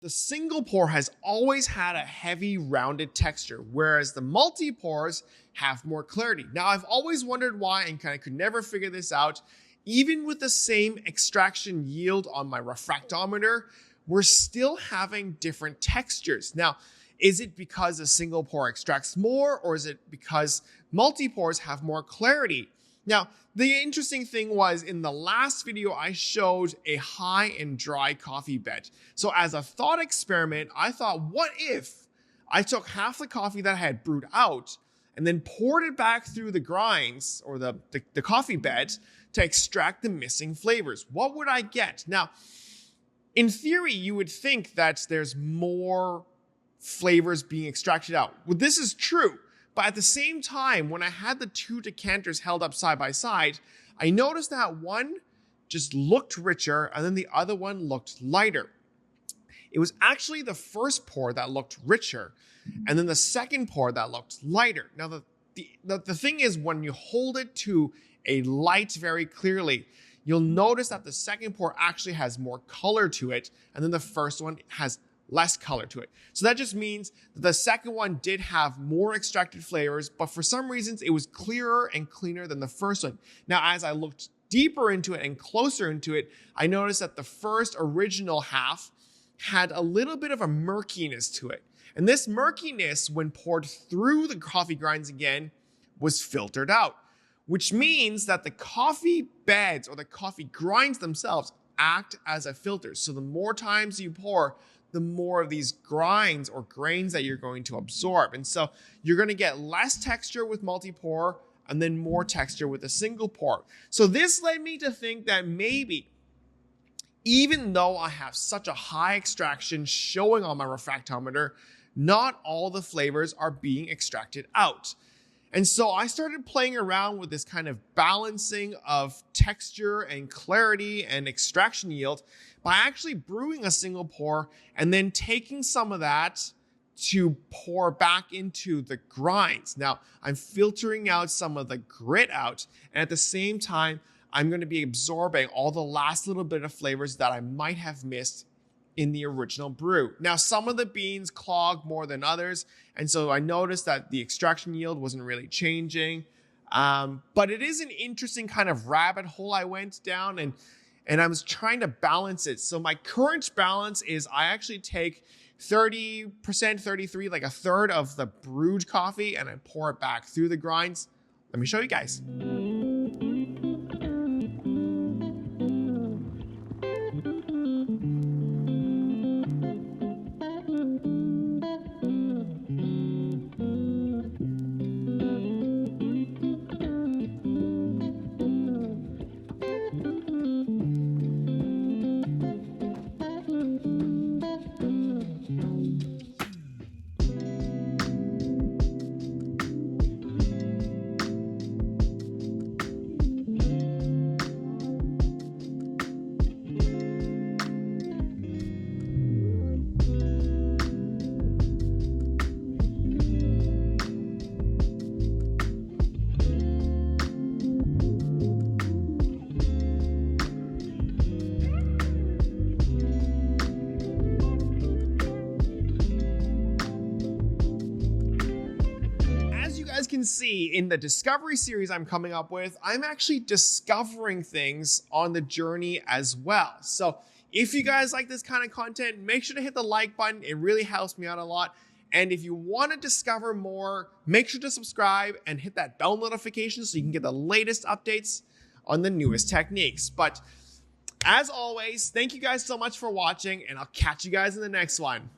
The single pour has always had a heavy rounded texture, whereas the multi-pours have more clarity. Now, I've always wondered why and kind of could never figure this out. Even with the same extraction yield on my refractometer, we're still having different textures. Now, is it because a single pour extracts more, or is it because multi-pours have more clarity? Now, the interesting thing was in the last video, I showed a high and dry coffee bed. So as a thought experiment, I thought, what if I took half the coffee that I had brewed out and then poured it back through the grinds or the coffee bed to extract the missing flavors? What would I get? Now, in theory, you would think that there's more flavors being extracted out. Well, this is true. But at the same time, when I had the two decanters held up side by side, I noticed that one just looked richer and then the other one looked lighter. It was actually the first pour that looked richer and then the second pour that looked lighter. Now, the thing is, when you hold it to a light very clearly, you'll notice that the second pour actually has more color to it and then the first one has less color to it. So that just means that the second one did have more extracted flavors, but for some reasons it was clearer and cleaner than the first one. Now, as I looked deeper into it and closer into it, I noticed that the first original half had a little bit of a murkiness to it. And this murkiness, when poured through the coffee grinds again, was filtered out, which means that the coffee beds or the coffee grinds themselves act as a filter. So the more times you pour, the more of these grinds or grains that you're going to absorb. And so you're going to get less texture with multi-pour and then more texture with a single pour. So this led me to think that maybe, even though I have such a high extraction showing on my refractometer, not all the flavors are being extracted out. And so I started playing around with this kind of balancing of texture and clarity and extraction yield by actually brewing a single pour and then taking some of that to pour back into the grinds. Now, I'm filtering out some of the grit out, and at the same time, I'm going to be absorbing all the last little bit of flavors that I might have missed in the original brew. Now, some of the beans clog more than others, and so I noticed that the extraction yield wasn't really changing. But it is an interesting kind of rabbit hole I went down, and I was trying to balance it. So my current balance is I actually take 30%, 33, like a third of the brewed coffee, and I pour it back through the grinds. Let me show you guys. Can see in the discovery series I'm coming up with, I'm actually discovering things on the journey as well. So if you guys like this kind of content, make sure to hit the like button. It really helps me out a lot. And if you want to discover more, make sure to subscribe and hit that bell notification so you can get the latest updates on the newest techniques. But as always, thank you guys so much for watching, and I'll catch you guys in the next one.